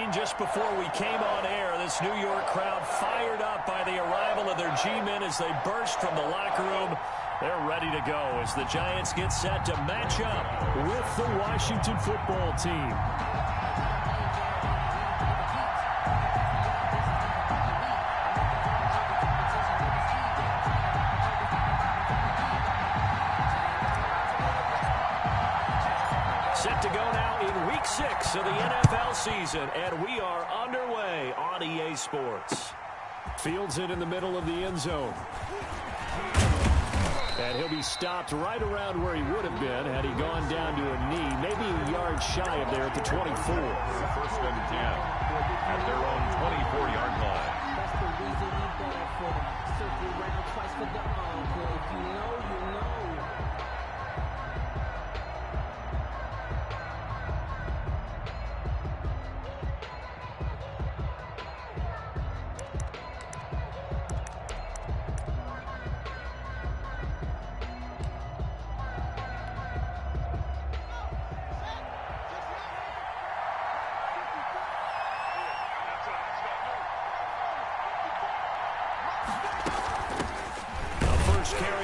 mentioned just before we came on air, this New York crowd fired up by the arrival of their G-men as they burst from the locker room. They're ready to go as the Giants get set to match up with the Washington football team. Set to go now in Week 6 of the NFL season, and we are underway on EA Sports. Fields it in the middle of the end zone. And he'll be stopped right around where he would have been had he gone down to a knee, maybe a yard shy of there at the 24. First and 10 at their own 24-yard line. That's the reason we ball for them. Circle around twice for the encore. If you know, you know.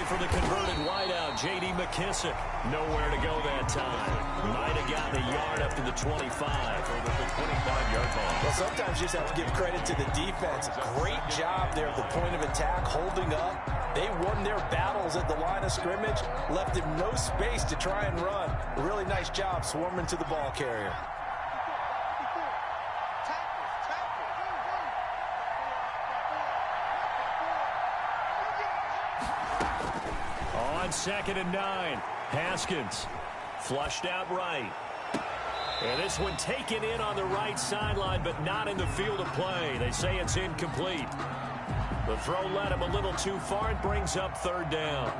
For the converted wideout, J.D. McKissick. Nowhere to go that time. Might have gotten a yard up to the 25. Or the 25-yard line. Well, sometimes you just have to give credit to the defense. Great job there at the point of attack, holding up. They won their battles at the line of scrimmage, left him no space to try and run. A really nice job swarming to the ball carrier. On 2nd and 9, Haskins flushed out right. And this one taken in on the right sideline, but not in the field of play. They say it's incomplete. The throw led him a little too far and brings up 3rd down.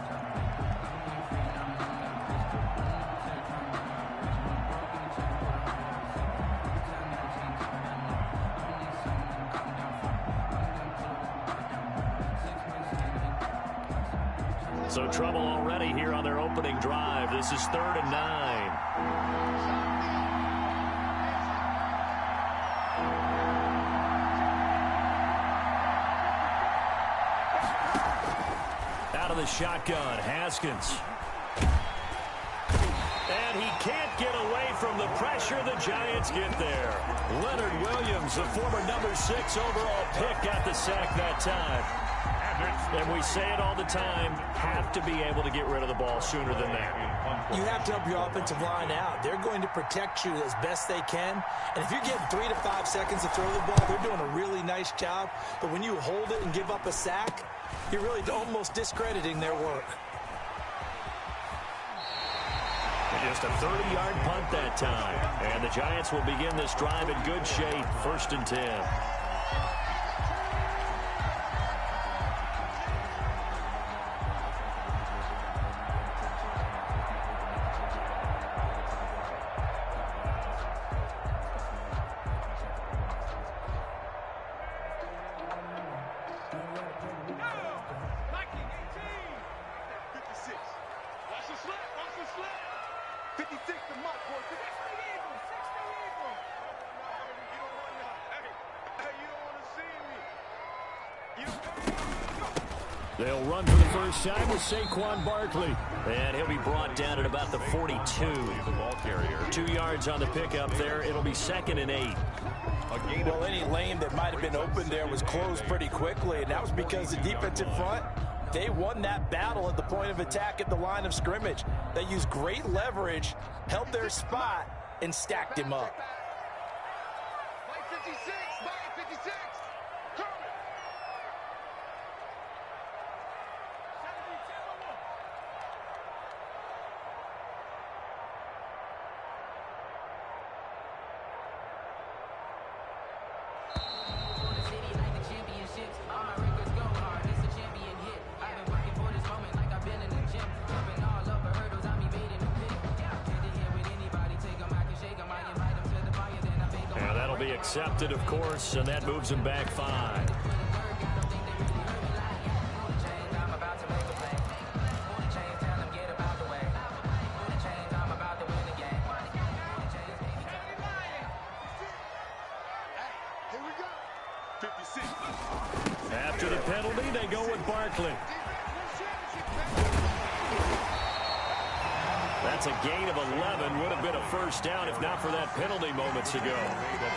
So trouble already here on their opening drive. This is 3rd and 9. Out of the shotgun, Haskins. And he can't get away from the pressure. The Giants get there. Leonard Williams, the former number 6 overall pick, got the sack that time. And we say it all the time, have to be able to get rid of the ball sooner than that. You have to help your offensive line out. They're going to protect you as best they can. And if you're getting 3 to 5 seconds to throw the ball, they're doing a really nice job. But when you hold it and give up a sack, you're really almost discrediting their work. Just a 30-yard punt that time. And the Giants will begin this drive in good shape. 1st and 10. They'll run for the first time with Saquon Barkley. And he'll be brought down at about the 42. The ball carrier. 2 yards on the pickup there. It'll be 2nd and 8. Well, any lane that might have been open there was closed pretty quickly, and that was because the defensive front, they won that battle at the point of attack at the line of scrimmage. They used great leverage, held their spot, and stacked him up. Accepted, of course, and that moves him back 5. After the penalty, they go with Barkley. That's a gain of 11. Would have been a first down if not for that penalty moments ago.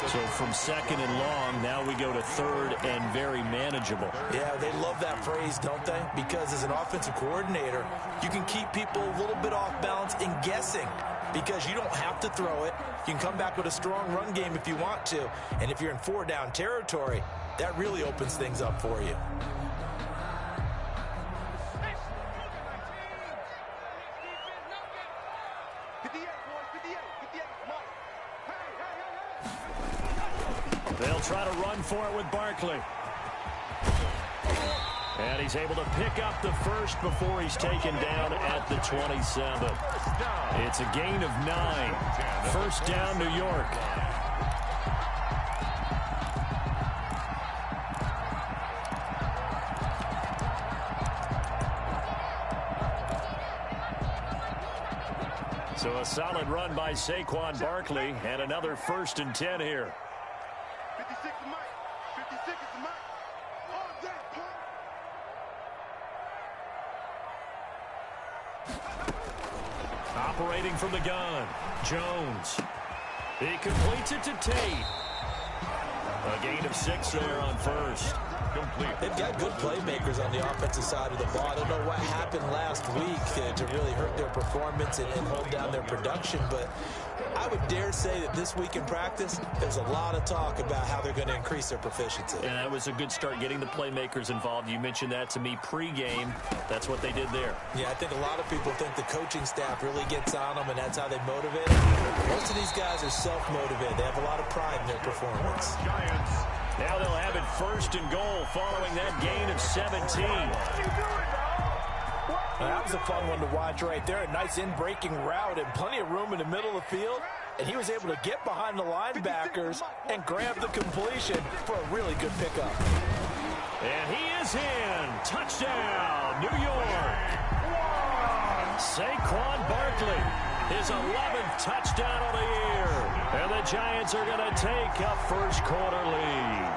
So from second and long, now we go to third and very manageable. Yeah, they love that phrase, don't they? Because as an offensive coordinator, you can keep people a little bit off balance and guessing because you don't have to throw it. You can come back with a strong run game if you want to. And if you're in four-down territory, that really opens things up for you. They'll try to run for it with Barkley. And he's able to pick up the first before he's taken down at the 27. It's a gain of 9. First down, New York. So a solid run by Saquon Barkley and another 1st and 10 here. Operating from the gun, Jones. He completes it to Tate. A gain of 6 there on first. Complete. They've got good playmakers on the offensive side of the ball. I don't know what happened last week to really hurt their performance and hold down their production, but I would dare say that this week in practice, there's a lot of talk about how they're going to increase their proficiency. And that was a good start, getting the playmakers involved. You mentioned that to me pregame. That's what they did there. Yeah, I think a lot of people think the coaching staff really gets on them, and that's how they motivate them. Most of these guys are self-motivated. They have a lot of pride in their performance. Giants. Now they'll have it 1st and goal following that gain of 17. That was a fun one to watch right there. A nice in-breaking route and plenty of room in the middle of the field. And he was able to get behind the linebackers and grab the completion for a really good pickup. And he is in. Touchdown, New York. Saquon Barkley, his 11th touchdown of the year. And the Giants are going to take a first-quarter lead.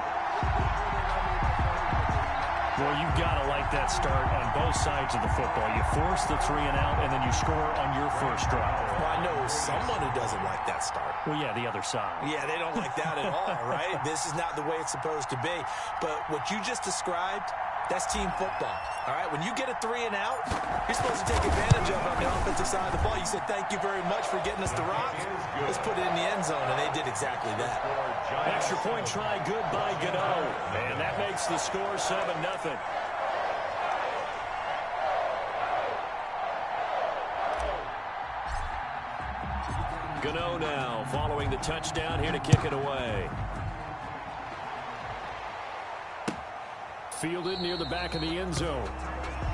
Well, you've got to like that start on both sides of the football. You force the 3 and out, and then you score on your first drive. Well, I know someone who doesn't like that start. Well, yeah, the other side. Yeah, they don't like that at all, right? This is not the way it's supposed to be. But what you just described, that's team football, all right? When you get a 3 and out, you're supposed to take advantage of it on the offensive side of the ball. You said, thank you very much for getting us the rock. Let's put it in the end zone, and they did exactly that. Extra point try, good by Gano. And that makes the score 7-0. Gano now following the touchdown here to kick it away. Fielded near the back of the end zone.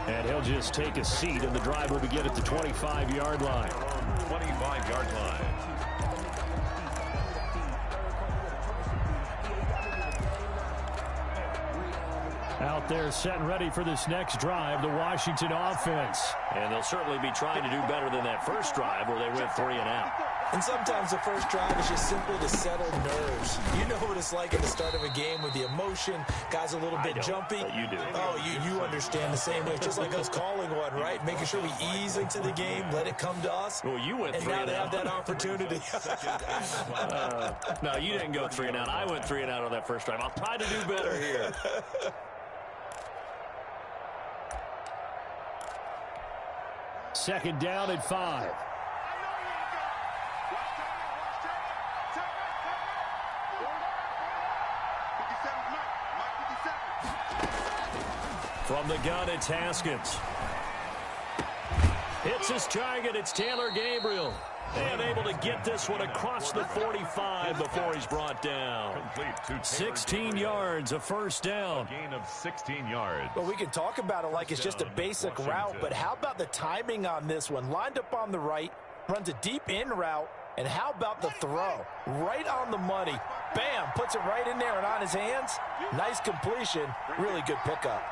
And he'll just take a seat, and the drive will begin at the 25-yard line. 25-yard line. Out there set and ready for this next drive, the Washington offense. And they'll certainly be trying to do better than that first drive where they went 3 and out. And sometimes the first drive is just simply to settle nerves. You know what it's like at the start of a game with the emotion. Guys a little bit jumpy. But you do. Oh, you understand the same way. Just like us calling one, right? Making sure we ease into the game, let it come to us. Well, you went 3 and now and they out. have that opportunity. No, you didn't go 3 and out. I went 3 and out on that first drive. I'll try to do better here. Second down at 5. From the gun, it's Haskins. Hits his target. It's Taylor Gabriel. And able to get this one across the 45 before he's brought down. 16 yards, a first down. Gain of 16 yards. Well, we can talk about it like it's just a basic route, but how about the timing on this one? Lined up on the right, runs a deep in route, and how about the throw? Right on the money. Bam, puts it right in there and on his hands. Nice completion, really good pickup.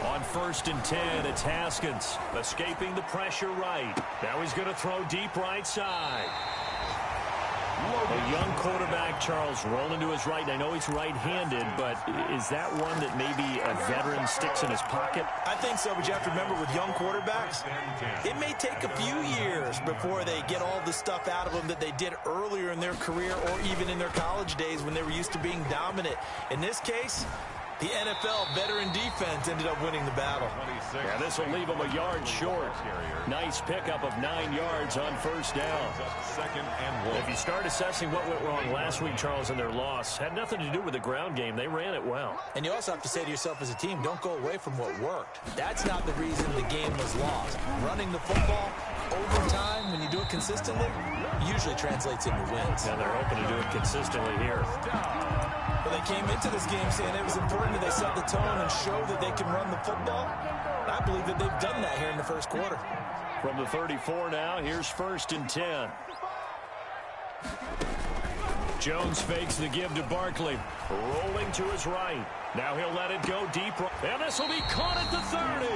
On 1st and 10, it's Haskins escaping the pressure right. Now he's going to throw deep right side. A young quarterback, Charles, rolling to his right. And I know he's right-handed, but is that one that maybe a veteran sticks in his pocket? I think so, but you have to remember with young quarterbacks, it may take a few years before they get all the stuff out of them that they did earlier in their career or even in their college days when they were used to being dominant. In this case, the NFL veteran defense ended up winning the battle. Yeah, this will leave them a yard short. Nice pickup of 9 yards on first down. Second and 1. If you start assessing what went wrong last week, Charles, in their loss, had nothing to do with the ground game. They ran it well. And you also have to say to yourself as a team, don't go away from what worked. That's not the reason the game was lost. Running the football over time, when you do it consistently, usually translates into wins. And they're hoping to do it consistently here. Well, they came into this game saying it was important that they set the tone and show that they can run the football. I believe that they've done that here in the first quarter. From the 34 now, here's 1st and 10. Jones fakes the give to Barkley. Rolling to his right. Now he'll let it go deep. And this will be caught at the 30.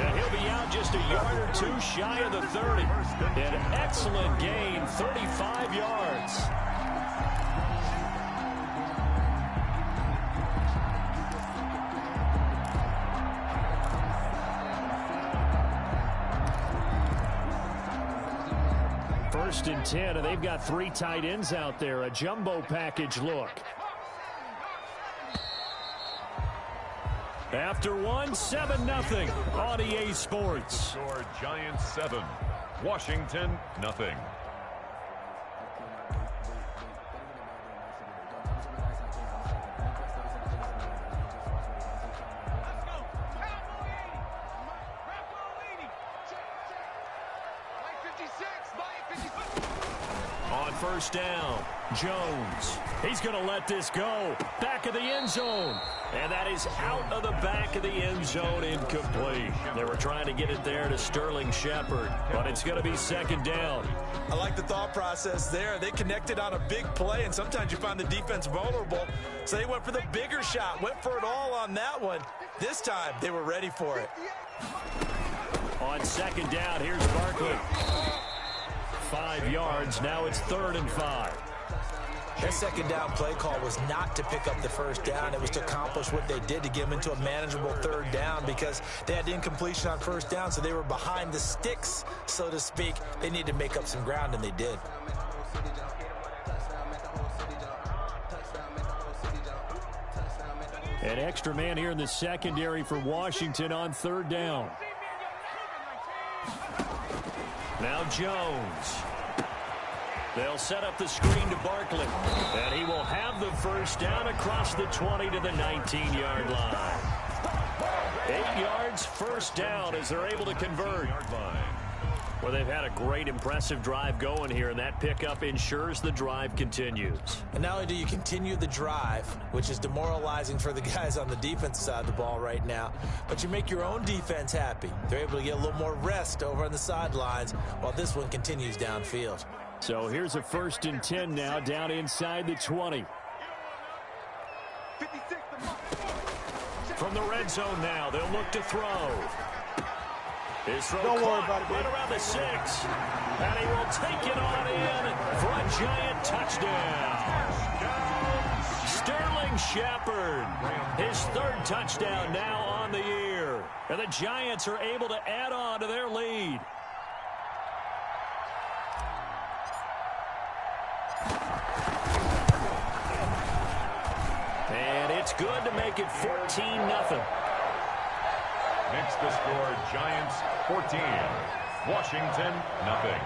And he'll be out just a yard or two shy of the 30. An excellent gain, 35 yards. First and 10, and they've got 3 tight ends out there. A jumbo package look. After one, 7-0 on EA Sports. Score Giants 7, Washington nothing. On first down, Jones. He's going to let this go. Back of the end zone. And that is out of the back of the end zone, incomplete. They were trying to get it there to Sterling Shepard, but it's going to be 2nd down. I like the thought process there. They connected on a big play, and sometimes you find the defense vulnerable. So they went for the bigger shot, went for it all on that one. This time, they were ready for it. On 2nd down, here's Barkley. 5 yards. Now it's 3rd and 5. That 2nd down play call was not to pick up the first down. It was to accomplish what they did to get them into a manageable 3rd down because they had incompletion on first down, so they were behind the sticks, so to speak. They needed to make up some ground, and they did. An extra man here in the secondary for Washington on 3rd down. Now Jones. They'll set up the screen to Barkley. And he will have the first down across the 20 to the 19-yard line. 8 yards, first down as they're able to convert. Well, they've had a great, impressive drive going here, and that pickup ensures the drive continues. And not only do you continue the drive, which is demoralizing for the guys on the defensive side of the ball right now, but you make your own defense happy. They're able to get a little more rest over on the sidelines while this one continues downfield. So here's a 1st and 10 now, down inside the 20. From the red zone now, they'll look to throw. His throw caught right around the 6. And he will take it on in for a Giant touchdown. Sterling Shepard, his 3rd touchdown now on the year. And the Giants are able to add on to their lead. And it's good to make it 14-0. Makes the score Giants 14, Washington nothing.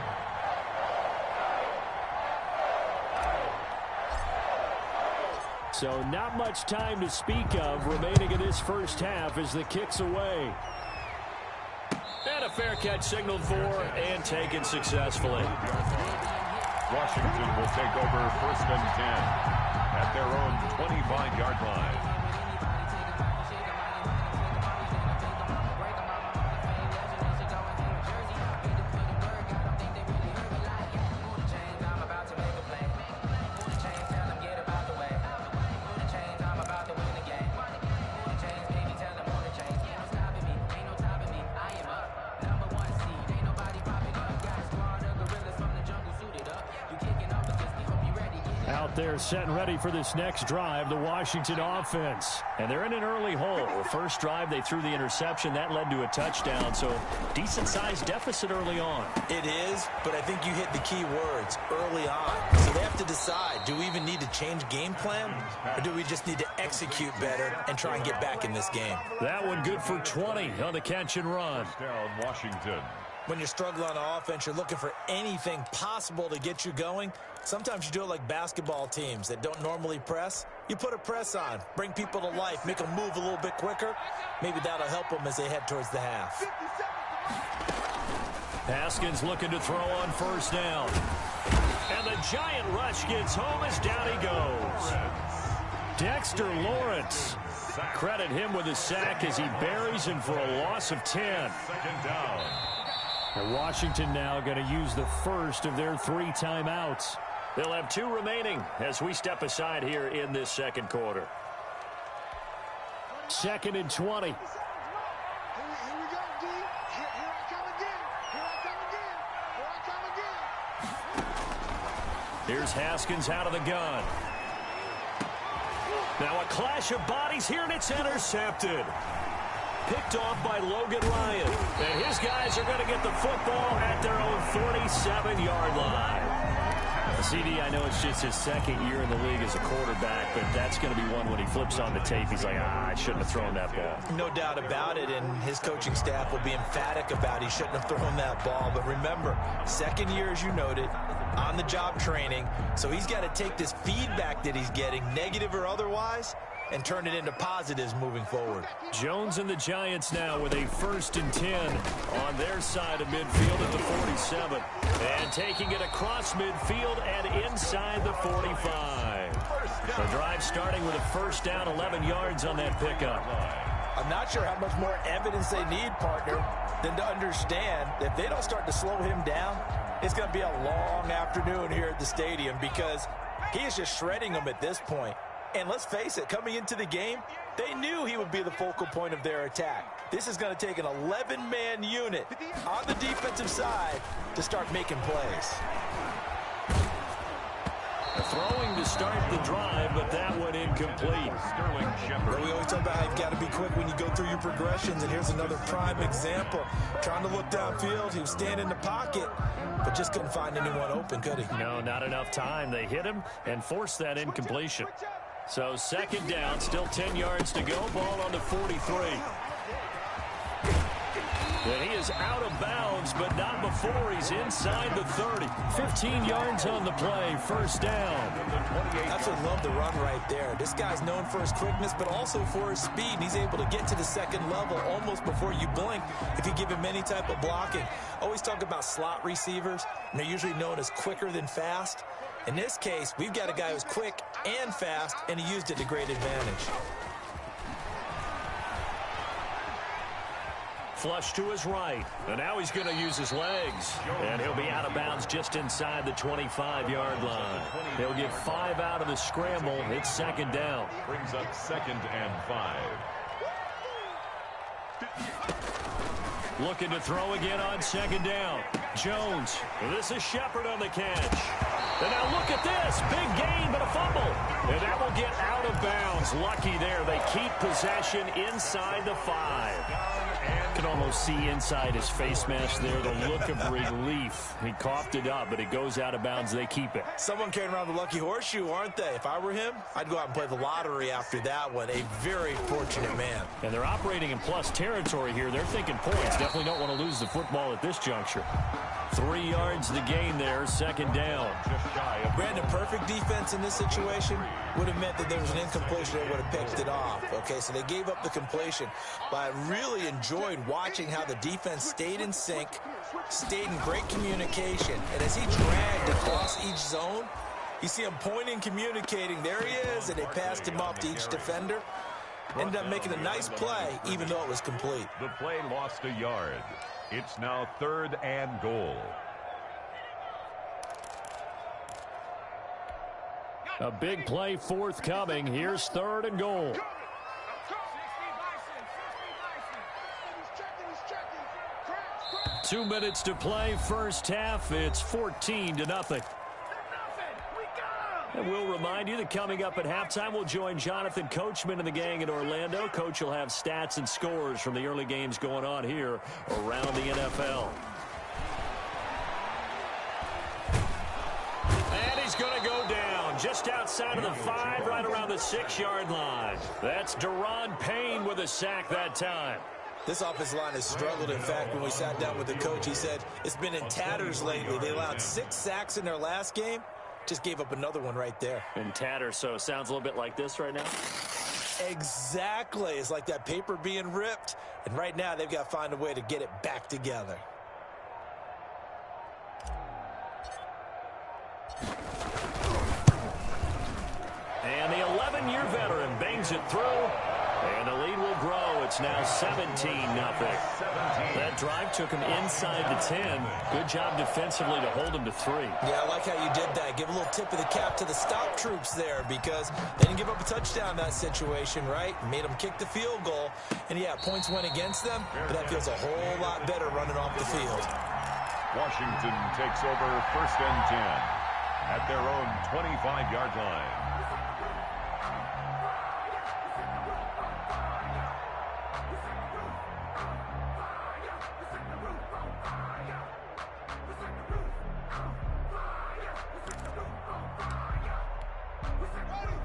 So not much time to speak of remaining in this first half as the kick's away. And a fair catch signaled for and taken successfully. Washington will take over 1st and 10 at their own 25-yard line. Out there set and ready for this next drive, the Washington offense. And they're in an early hole. The first drive, they threw the interception. That led to a touchdown, so decent-sized deficit early on. It is, but I think you hit the key words, early on. So they have to decide, do we even need to change game plan, or do we just need to execute better and try and get back in this game? That one good for 20 on the catch and run. Down Washington. When you're struggling on offense, you're looking for anything possible to get you going. Sometimes you do it like basketball teams that don't normally press. You put a press on, bring people to life, make them move a little bit quicker. Maybe that'll help them as they head towards the half. Haskins looking to throw on first down. And the giant rush gets home as down he goes. Dexter Lawrence. Credit him with a sack as he buries him for a loss of 10. Second down. And Washington now going to use the first of their 3 timeouts. They'll have 2 remaining as we step aside here in this second quarter. 2nd and 20. Here we go, D. Here I come again. Here I come again. Here's Haskins out of the gun. Now a clash of bodies here, and it's intercepted. Picked off by Logan Ryan. And his guys are going to get the football at their own 47-yard line. CD, I know it's just his 2nd year in the league as a quarterback, but that's going to be one when he flips on the tape. He's like, I shouldn't have thrown that ball. No doubt about it, and his coaching staff will be emphatic about he shouldn't have thrown that ball. But remember, 2nd year, as you noted, on-the-job training, so he's got to take this feedback that he's getting, negative or otherwise, and turn it into positives moving forward. Jones and the Giants now with a 1st and 10 on their side of midfield at the 47. And taking it across midfield and inside the 45. The drive starting with a first down, 11 yards on that pickup. I'm not sure how much more evidence they need, partner, than to understand that if they don't start to slow him down, it's going to be a long afternoon here at the stadium because he is just shredding them at this point. And let's face it, coming into the game, they knew he would be the focal point of their attack. This is going to take an 11-man unit on the defensive side to start making plays. Throwing to start the drive, but that one incomplete. Sterling Shepard. We always talk about how you've got to be quick when you go through your progressions, and here's another prime example. Trying to look downfield, he was standing in the pocket, but just couldn't find anyone open, could he? No, not enough time. They hit him and forced that incompletion. So 2nd down, still 10 yards to go. Ball on the 43. And he is out of bounds, but not before he's inside the 30. 15 yards on the play, first down. Absolutely love the run right there. This guy's known for his quickness, but also for his speed. And he's able to get to the 2nd level almost before you blink if you give him any type of blocking. Always talk about slot receivers, and they're usually known as quicker than fast. In this case, we've got a guy who's quick and fast, and he used it to great advantage. Flush to his right, and now he's going to use his legs. And he'll be out of bounds just inside the 25-yard line. He'll get 5 out of the scramble. It's 2nd down. Brings up 2nd and 5. Looking to throw again on 2nd down. Jones. This is Shepard on the catch. And now look at this. Big gain, but a fumble. And that will get out of bounds. Lucky there. They keep possession inside the 5. You can almost see inside his face mask there the look of relief. He coughed it up, but it goes out of bounds. They keep it. Someone carrying around the lucky horseshoe, aren't they? If I were him, I'd go out and play the lottery after that one. A very fortunate man. And they're operating in plus territory here. They're thinking points. Definitely don't want to lose the football at this juncture. 3 yards to gain there, 2nd down. Just shy of Brandon, perfect defense in this situation would have meant that there was an incompletion that would have picked it off. Okay, so they gave up the completion. But I really enjoyed watching how the defense stayed in sync, stayed in great communication. And as he dragged across each zone, you see him pointing, communicating. There he is, and they passed him off to each defender. Ended up making a nice play, even though it was complete. the play lost a yard. It's now 3rd and goal. A big play forthcoming. Here's 3rd and goal. 2 minutes to play, first half. It's 14-0. And we'll remind you that coming up at halftime, we'll join Jonathan Coachman and the gang in Orlando. Coach will have stats and scores from the early games going on here around the NFL. And he's going to go down just outside of the 5, right around the 6-yard line. That's Deron Payne with a sack that time. This offensive line has struggled. In fact, when we sat down with the coach, he said it's been in tatters lately. They allowed 6 sacks in their last game. Just gave up another one right there. In tatters, so it sounds a little bit like this right now? Exactly. It's like that paper being ripped. And right now, they've got to find a way to get it back together. And the 11-year veteran bangs it through. And the lead will grow. It's now 17-0. That drive took him inside the 10. Good job defensively to hold him to 3. Yeah, I like how you did that. Give a little tip of the cap to the stop troops there because they didn't give up a touchdown in that situation, right? Made them kick the field goal. And, yeah, points went against them, but that feels a whole lot better running off the field. Washington takes over 1st and 10 at their own 25-yard line.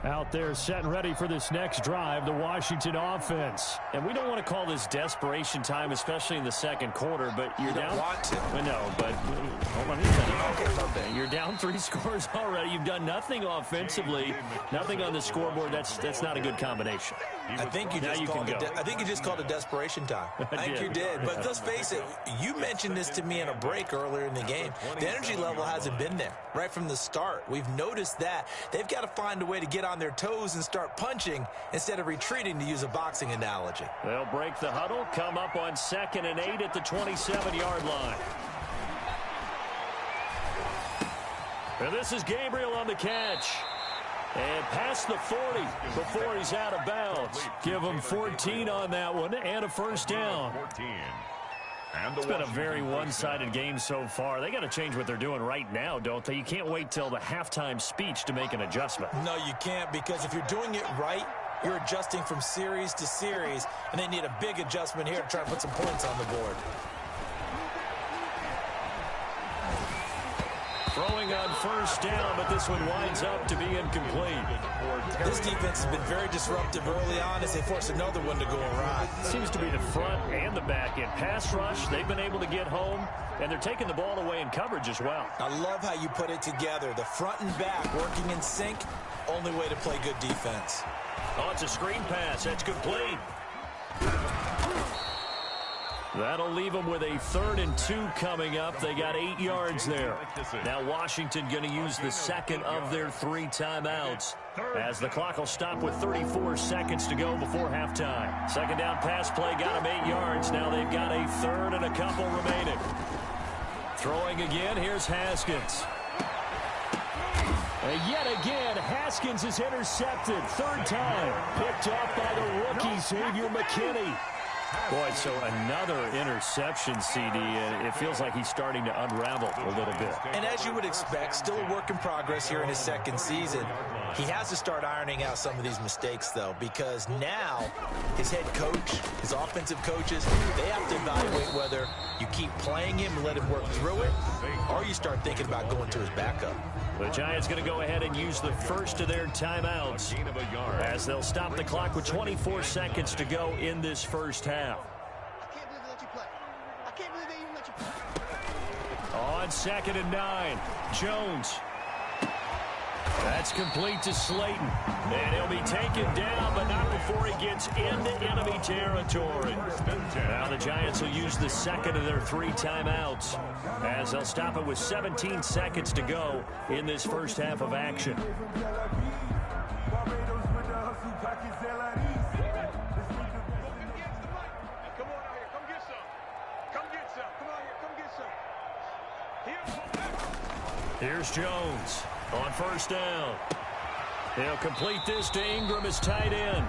Out there set and ready for this next drive, the Washington offense. And we don't want to call this desperation time, especially in the second quarter, but you're down. Want to. No, but hold on a second. You're down 3 scores already. You've done nothing offensively, nothing on the scoreboard. That's not a good combination. I think you just called it desperation time. I think you did. But let's face it, you mentioned this to me in a break earlier in the game. The energy level hasn't been there right from the start. We've noticed that. They've got to find a way to get on their toes and start punching instead of retreating, to use a boxing analogy. They'll break the huddle, come up on 2nd and 8 at the 27-yard line. And this is Gabriel on the catch. And past the 40 before he's out of bounds. Give him 14 on that one and a first down. It's been a very one-sided game so far. They got to change what they're doing right now, don't they? You can't wait till the halftime speech to make an adjustment. No, you can't, because if you're doing it right, you're adjusting from series to series, and they need a big adjustment here to try to put some points on the board. Throwing on first down, but this one winds up to be incomplete. This defense has been very disruptive early on as they force another one to go awry. Seems to be the front and the back end. Pass rush, they've been able to get home, and they're taking the ball away in coverage as well. I love how you put it together. The front and back working in sync, only way to play good defense. Oh, it's a screen pass. That's complete. That'll leave them with a 3rd and 2 coming up. They got 8 yards there. Now Washington going to use the second of their 3 timeouts as the clock will stop with 34 seconds to go before halftime. Second down pass play got them 8 yards. Now they've got a 3rd and a couple remaining. Throwing again, here's Haskins. And yet again, Haskins is intercepted. 3rd time. Picked off by the rookie, Xavier McKinney. Boy, so another interception, CD, and it feels like he's starting to unravel a little bit. And as you would expect, still a work in progress here in his 2nd season. He has to start ironing out some of these mistakes, though, because now his head coach, his offensive coaches, they have to evaluate whether you keep playing him and let him work through it, or you start thinking about going to his backup. The Giants going to go ahead and use the first of their timeouts as they'll stop the clock with 24 seconds to go in this first half. I can't believe they let you play. I can't believe they even let you play. On 2nd and 9, Jones. That's complete to Slayton. And he'll be taken down, but not before he gets into enemy territory. Now the Giants will use the second of their 3 timeouts as they'll stop it with 17 seconds to go in this first half of action. Come on out here. Come get some. Come get some. Come on here. Come get some. Here's Jones on first down. He'll complete this to Ingram as tight end.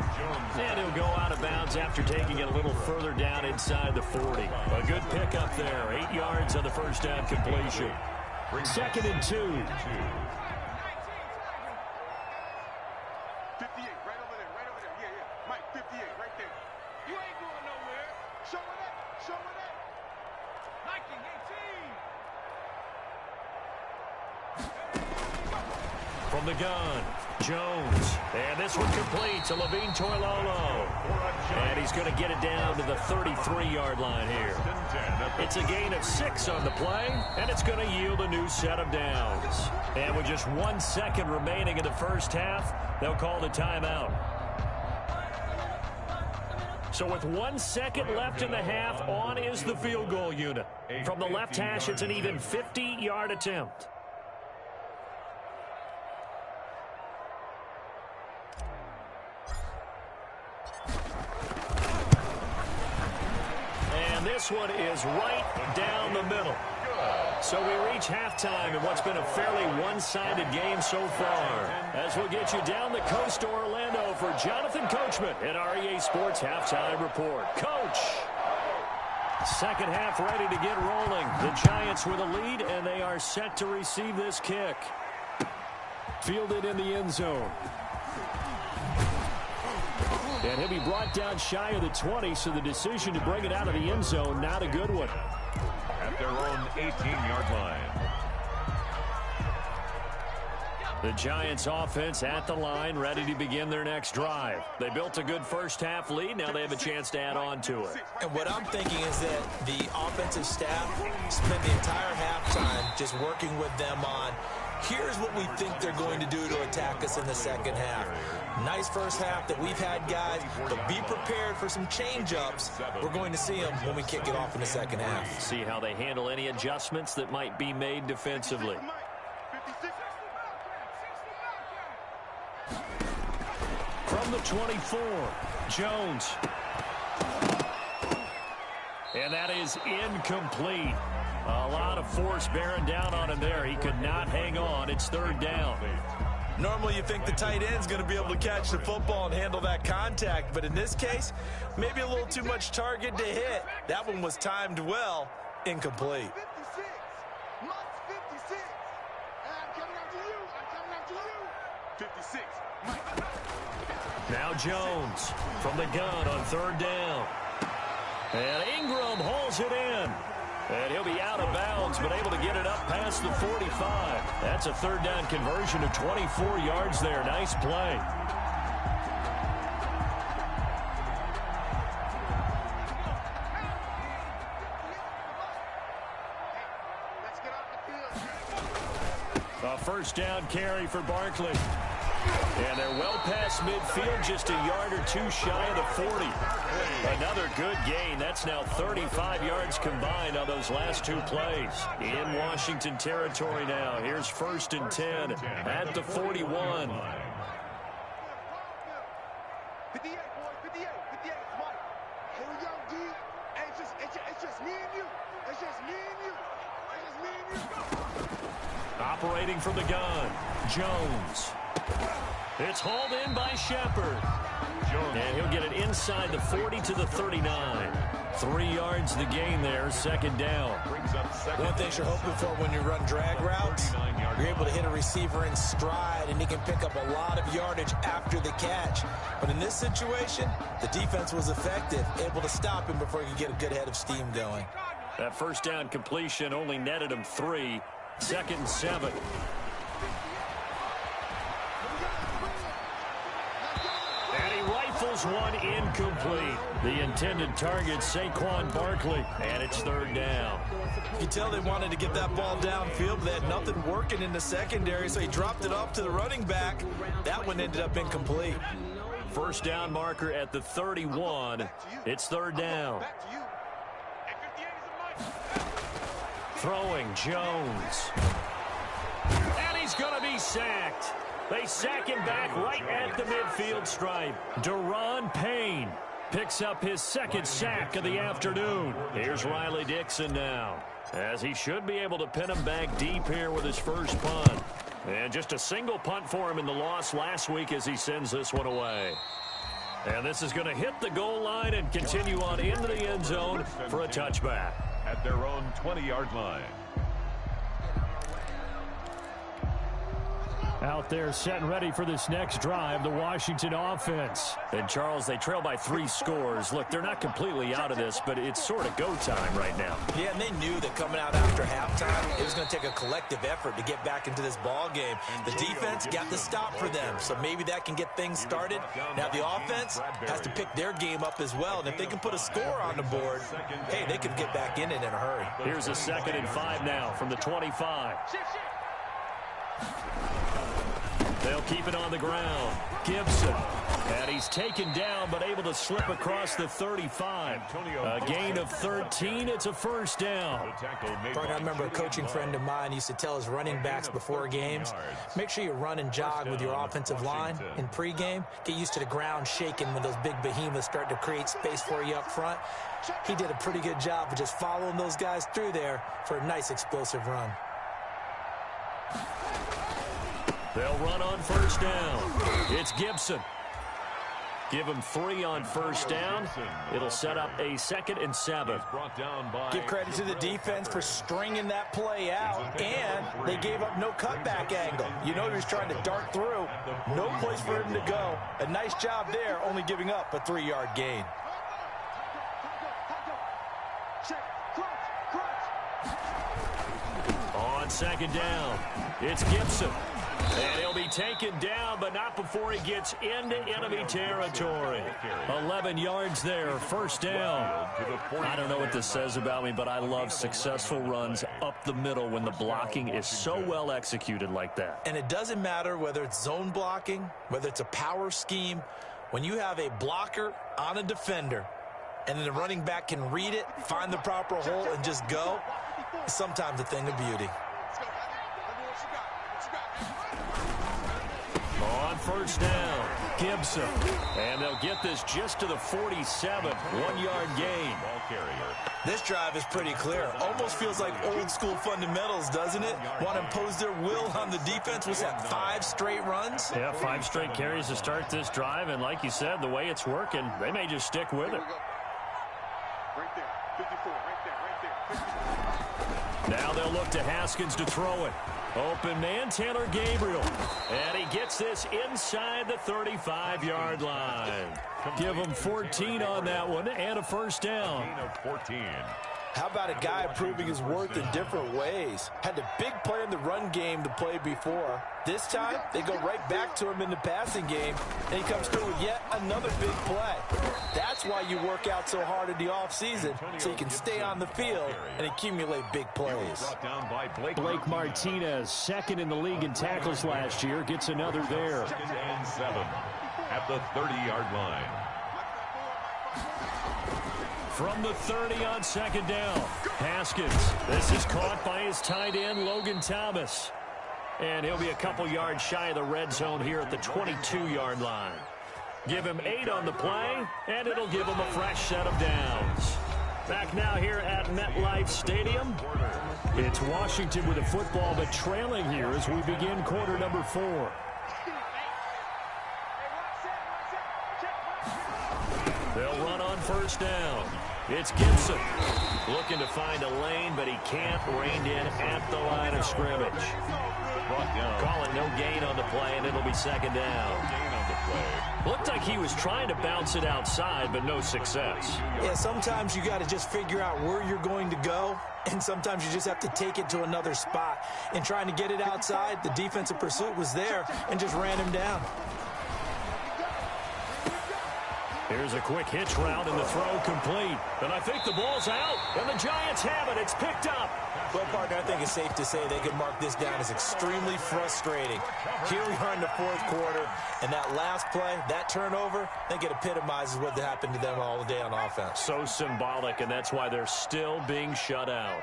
And he'll go out of bounds after taking it a little further down inside the 40. A good pickup there. 8 yards on the first down completion. 2nd and 2. right there. You ain't going nowhere. Show her that. Show her that. Nike 18. From the gun, Jones. And this one complete to Levine Toilolo. And he's going to get it down to the 33-yard line here. It's a gain of 6 on the play, and it's going to yield a new set of downs. And with just 1 second remaining in the first half, they'll call the timeout. So with 1 second left in the half, on is the field goal unit. From the left hash, it's an even 50-yard attempt. This one is right down the middle. So we reach halftime in what's been a fairly one-sided game so far. As we'll get you down the coast to Orlando for Jonathan Coachman at our EA Sports Halftime Report. Coach! Second half ready to get rolling. The Giants with a lead, and they are set to receive this kick. Fielded in the end zone. And he'll be brought down shy of the 20, so the decision to bring it out of the end zone, not a good one. At their own 18-yard line. The Giants offense at the line, ready to begin their next drive. They built a good first-half lead. Now they have a chance to add on to it. And what I'm thinking is that the offensive staff spent the entire halftime just working with them on, here's what we think they're going to do to attack us in the second half. Nice first half that we've had, guys, but be prepared for some change-ups. We're going to see them when we kick it off in the second half. See how they handle any adjustments that might be made defensively. From the 24, Jones. And that is incomplete. A lot of force bearing down on him there. He could not hang on. It's third down. Normally you think the tight end's going to be able to catch the football and handle that contact, but in this case, maybe a little too much target to hit. That one was timed well, incomplete. 56. Mike's 56. And I'm coming after you. I'm coming after you. 56. Mike. Now Jones from the gun on third down. And Ingram hauls it in. And he'll be out of bounds, but able to get it up past the 45. That's a third down conversion of 24 yards there. Nice play. A first down carry for Barkley. And they're well past midfield, just a yard or two shy of the 40. Another good gain. That's now 35 yards combined on those last two plays. In Washington territory now. Here's 1st and 10 at the 41. 58, boys. 58. 58. It's Mike. Here we go, D. Hey, it's just me and you. It's just me and you. It's just me and you. Operating from the gun, Jones. It's hauled in by Shepard. And he'll get it inside the 40 to the 39. 3 yards the gain there, second down. One thing you're hoping for when you run drag routes, you're able to hit a receiver in stride, and he can pick up a lot of yardage after the catch. But in this situation, the defense was effective, able to stop him before he could get a good head of steam going. That first down completion only netted him 3. 2nd and 7. And he rifles one incomplete. The intended target, Saquon Barkley, and it's third down. You can tell they wanted to get that ball downfield, but they had nothing working in the secondary, so he dropped it off to the running back. That one ended up incomplete. First down marker at the 31. It's third down. Throwing Jones. And he's going to be sacked. They sack him back right at the midfield stripe. Deron Payne picks up his second sack of the afternoon. Here's Riley Dixon now, as he should be able to pin him back deep here with his first punt. And just a single punt for him in the loss last week as he sends this one away. And this is going to hit the goal line and continue on into the end zone for a touchback. At their own 20-yard line. Out there set and ready for this next drive, the Washington offense. And, Charles, they trail by 3 scores. Look, they're not completely out of this, but it's sort of go time right now. Yeah, and they knew that coming out after halftime, it was going to take a collective effort to get back into this ball game. The defense got the stop for them, so maybe that can get things started. Now, the offense has to pick their game up as well, and if they can put a score on the board, hey, they can get back in it in a hurry. Here's a 2nd and 5 now from the 25. They'll keep it on the ground. Gibson. And he's taken down, but able to slip across the 35. A gain of 13. It's a first down. I remember a coaching friend of mine used to tell his running backs before games, make sure you run and jog with your offensive line in pregame. Get used to the ground shaking when those big behemoths start to create space for you up front. He did a pretty good job of just following those guys through there for a nice explosive run. They'll run on first down. It's Gibson. Give him 3 on first down. It'll set up a 2nd and 7. Give credit to the defense for stringing that play out, and they gave up no cutback angle. You know he was trying to dart through. No place for him to go. A nice job there, only giving up a 3-yard gain. On 2nd down, it's Gibson. And he'll be taken down, but not before he gets into enemy territory. 11 yards there, first down. I don't know what this says about me, but I love successful runs up the middle when the blocking is so well executed like that. And it doesn't matter whether it's zone blocking, whether it's a power scheme. When you have a blocker on a defender, and then the running back can read it, find the proper hole, and just go, it's sometimes a thing of beauty. On first down, Gibson. And they'll get this just to the 47. 1-yard gain. This drive is pretty clear. Almost feels like old school fundamentals, doesn't it? Want to impose their will on the defense. Was that 5 straight runs? Yeah, 5 straight carries to start this drive. And like you said, the way it's working, they may just stick with it. Right there, 54, right there. Now they'll look to Haskins to throw it. Open man, Taylor Gabriel. And he gets this inside the 35-yard line. Give him 14 on that one and a first down. 14. How about a guy proving his worth in different ways? Had a big play in the run game to play before. This time, they go right back to him in the passing game, and he comes through with yet another big play. That's why you work out so hard in the offseason, so you can stay on the field and accumulate big plays. Blake Martinez, 2nd in the league in tackles last year, gets another there. 2nd and 7 at the 30-yard line. From the 30 on 2nd down, Haskins. This is caught by his tight end, Logan Thomas. And he'll be a couple yards shy of the red zone here at the 22-yard line. Give him 8 on the play, and it'll give him a fresh set of downs. Back now here at MetLife Stadium. It's Washington with a football, but trailing here as we begin quarter number 4. They'll run on first down. It's Gibson looking to find a lane, but he can't. Reined in at the line of scrimmage. Call it no gain on the play, and it'll be 2nd down. Looked like he was trying to bounce it outside, but no success. Yeah, sometimes you got to just figure out where you're going to go, and sometimes you just have to take it to another spot. And trying to get it outside, the defensive pursuit was there and just ran him down. Here's a quick hitch route, and the throw complete. And I think the ball's out, and the Giants have it. It's picked up. Well, partner, I think it's safe to say they can mark this down as extremely frustrating. Here we are in the 4th quarter, and that last play, that turnover, I think it epitomizes what happened to them all day on offense. So symbolic, and that's why they're still being shut out.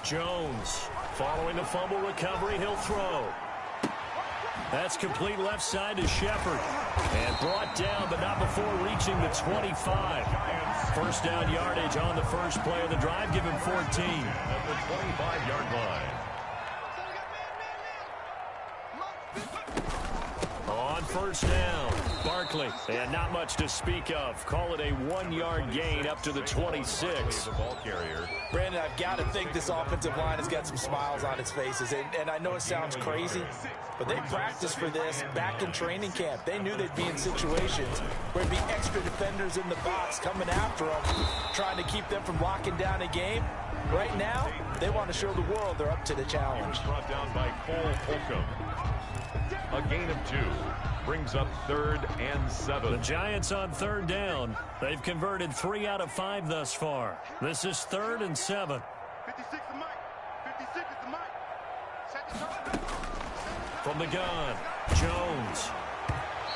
Jones, following the fumble recovery, he'll throw. That's complete left side to Shepard. And brought down, but not before reaching the 25. First down yardage on the first play of the drive. Give him 14. At the 25-yard line. On first down, Barkley. And not much to speak of. Call it a 1-yard gain up to the 26. The ball carrier. Brandon, I've got to think this offensive line has got some smiles on its faces. And I know it sounds crazy, but they practiced for this back in training camp. They knew they'd be in situations where there'd be extra defenders in the box coming after them, trying to keep them from locking down a game. Right now, they want to show the world they're up to the challenge. Brought down by Cole Holcomb. A gain of 2 brings up 3rd and 7. The Giants on 3rd down. They've converted 3 out of 5 thus far. This is 3rd and 7. 56 to Mike. 56 is the Mike. Set the target. From the gun, Jones.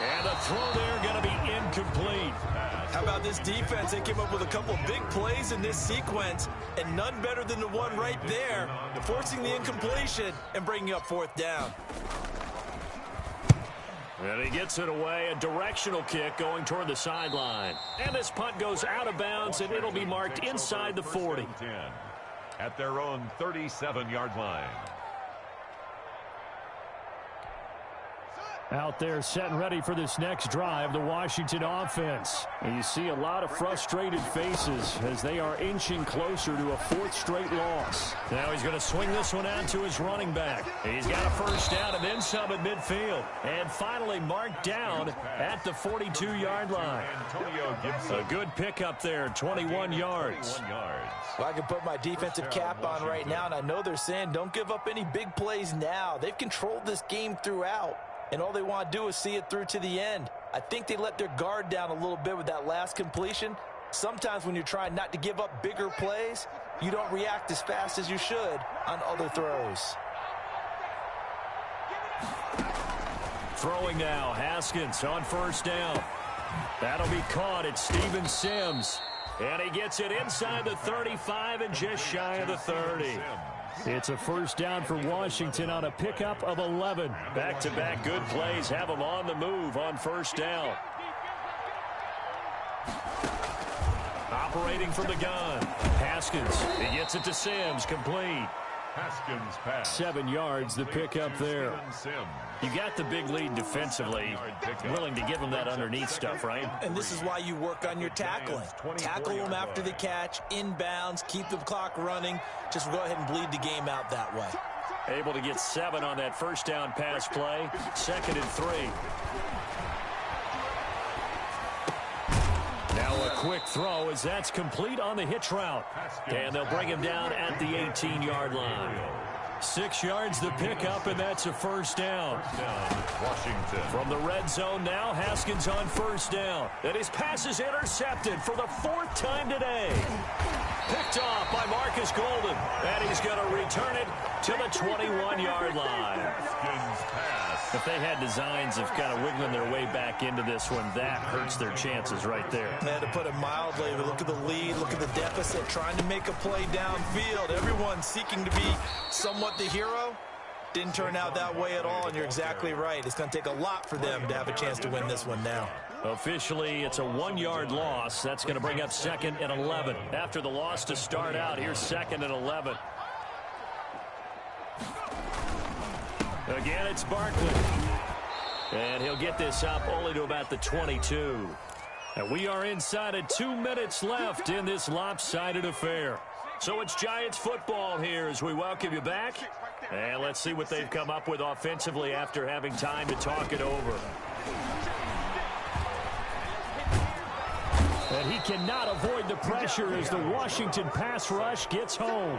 And the throw there going to be incomplete. How about this defense? They came up with a couple of big plays in this sequence, and none better than the one right there, forcing the incompletion and bringing up 4th down. And he gets it away, a directional kick going toward the sideline. And this punt goes out of bounds, and it'll be marked inside the 40. At their own 37-yard line. Out there set and ready for this next drive, the Washington offense. And you see a lot of frustrated faces as they are inching closer to a 4th straight loss. Now he's going to swing this one out to his running back. He's got a first down and then some at midfield. And finally marked down at the 42-yard line. A good pickup there, 21 yards. Well, I can put my defensive cap on right now, and I know they're saying don't give up any big plays now. They've controlled this game throughout, and all they want to do is see it through to the end. I think they let their guard down a little bit with that last completion. Sometimes when you're trying not to give up bigger plays, you don't react as fast as you should on other throws. Throwing now, Haskins on first down. That'll be caught at Steven Sims. And he gets it inside the 35 and just shy of the 30. It's a first down for Washington on a pickup of 11. Back-to-back good plays have them on the move on first down. Operating from the gun. Haskins, he gets it to Sims, complete. Haskins pass. 7 yards, the pickup there. You got the big lead defensively. Willing to give them that underneath stuff, right? And this is why you work on your tackling. Tackle them after the catch, inbounds, keep the clock running. Just go ahead and bleed the game out that way. Able to get 7 on that first down pass play. 2nd and 3. Now a quick throw as that's complete on the hitch route. And they'll bring him down at the 18-yard line. 6 yards the pickup, and that's a first down. Washington. From the red zone now, Haskins on first down. And his pass is intercepted for the 4th time today. Picked off by Marcus Golden. And he's going to return it to the 21-yard line. Haskins pass. If they had designs of kind of wiggling their way back into this one, that hurts their chances right there. And to put it mildly, look at the lead, look at the deficit, trying to make a play downfield. Everyone seeking to be somewhat the hero. Didn't turn out that way at all, and you're exactly right. It's going to take a lot for them to have a chance to win this one now. Officially, it's a 1-yard loss. That's going to bring up 2nd and 11. After the loss to start out, here's 2nd and 11. Again, it's Barkley. And he'll get this up only to about the 22. And we are inside of 2 minutes left in this lopsided affair. So it's Giants football here as we welcome you back. And let's see what they've come up with offensively after having time to talk it over. And he cannot avoid the pressure as the Washington pass rush gets home.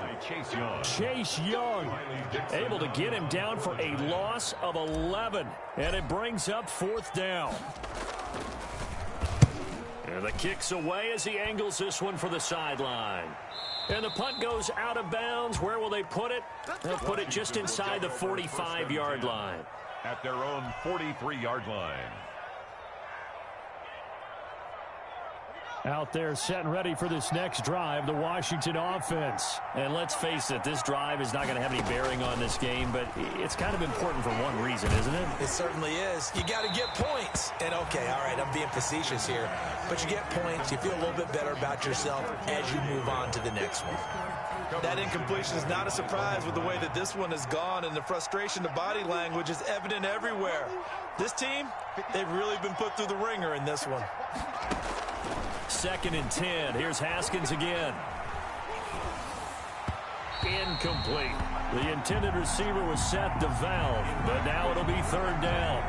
Chase Young able to get him down for a loss of 11. And it brings up 4th down. And the kick's away as he angles this one for the sideline. And the punt goes out of bounds. Where will they put it? They'll put it just inside the 45-yard line. At their own 43-yard line. Out there set and ready for this next drive, the Washington offense. And let's face it, this drive is not going to have any bearing on this game, but it's kind of important for one reason, isn't it? It certainly is. You got to get points. And okay, all right, I'm being facetious here, but you get points, you feel a little bit better about yourself as you move on to the next one. That incompletion is not a surprise with the way that this one has gone, and the frustration, the body language is evident everywhere. This team, they've really been put through the ringer in this one. 2nd and 10. Here's Haskins again. Incomplete. The intended receiver was set to Valve, but now it'll be 3rd down.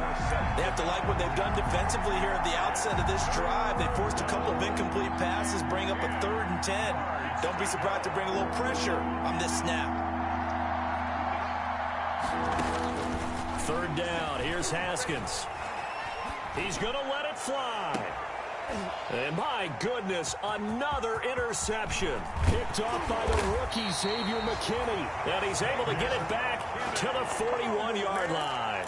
They have to like what they've done defensively here at the outset of this drive. They forced a couple of incomplete passes, bring up a 3rd and 10. Don't be surprised to bring a little pressure on this snap. 3rd down. Here's Haskins. He's going to let it fly. And my goodness, another interception. Picked off by the rookie, Xavier McKinney. And he's able to get it back to the 41-yard line.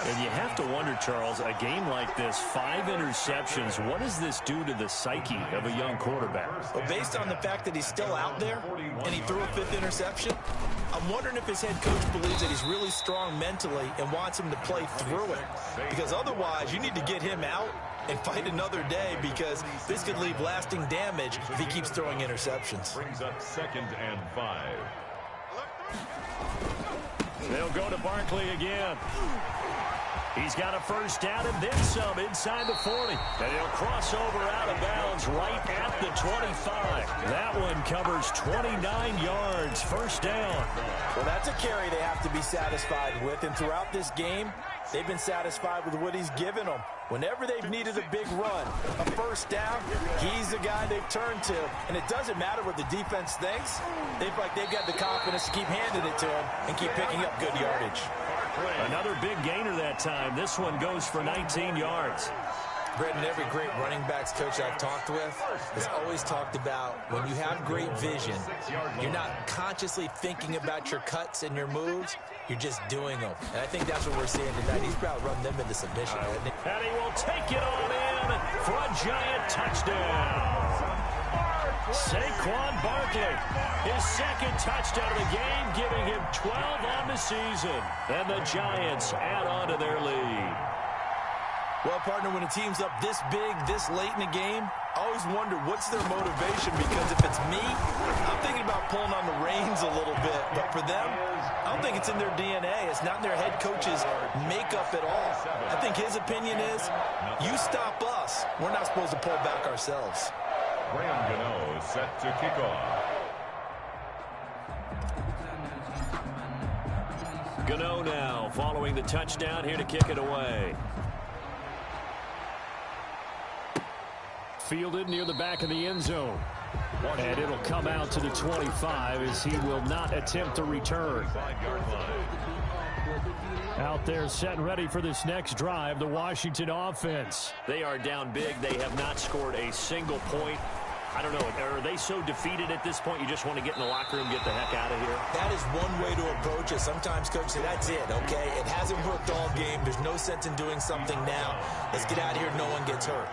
And you have to wonder, Charles, a game like this, 5 interceptions, what does this do to the psyche of a young quarterback? Well, based on the fact that he's still out there and he threw a 5th interception, I'm wondering if his head coach believes that he's really strong mentally and wants him to play through it. Because otherwise, you need to get him out and fight another day, because this could leave lasting damage if he keeps throwing interceptions. Brings up 2nd and 5. They'll go to Barkley again. He's got a 1st down and then some inside the 40. And he'll cross over out of bounds right at the 25. That one covers 29 yards. 1st down. Well, that's a carry they have to be satisfied with. And throughout this game, they've been satisfied with what he's given them. Whenever they've needed a big run, a 1st down, he's the guy they've turned to. And it doesn't matter what the defense thinks. They've got the confidence to keep handing it to him and keep picking up good yardage. Another big gainer that time. This one goes for 19 yards. Brendan, every great running backs coach I've talked with has always talked about when you have great vision, you're not consciously thinking about your cuts and your moves, you're just doing them. And I think that's what we're seeing tonight. He's about run them into submission. And he will take it on in for a giant touchdown. Saquon Barkley, his 2nd touchdown of the game, giving him 12 on the season. And the Giants add on to their lead. Well, partner, when a team's up this big, this late in the game, I always wonder what's their motivation, because if it's me, I'm thinking about pulling on the reins a little bit. But for them, I don't think it's in their DNA. It's not in their head coach's makeup at all. I think his opinion is, you stop us, we're not supposed to pull back ourselves. Graham Gano is set to kick off. Gano now following the touchdown, here to kick it away. Fielded near the back of the end zone. And it'll come out to the 25 as he will not attempt to return. 5-yard line. Out there set and ready for this next drive, the Washington offense. They are down big. They have not scored a single point. I don't know, are they so defeated at this point you just want to get in the locker room, get the heck out of here? That is one way to approach it. Sometimes coaches say, that's it, okay? It hasn't worked all game. There's no sense in doing something now. Let's get out of here, no one gets hurt.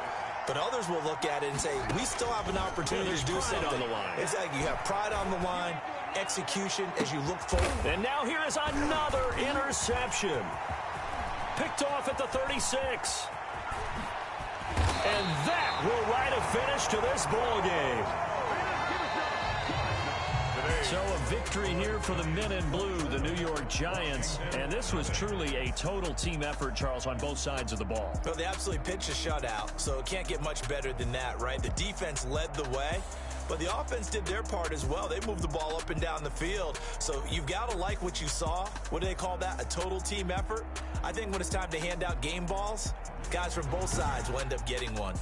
But others will look at it and say, we still have an opportunity to do something. On the line. It's like you have pride on the line, execution as you look forward. And now here is another interception. Picked off at the 36. And that will write a finish to this ball game. So a victory here for the men in blue, the New York Giants. And this was truly a total team effort, Charles, on both sides of the ball. Well, they absolutely pitched a shutout, so it can't get much better than that, right? The defense led the way, but the offense did their part as well. They moved the ball up and down the field. So you've got to like what you saw. What do they call that? A total team effort? I think when it's time to hand out game balls, guys from both sides will end up getting one.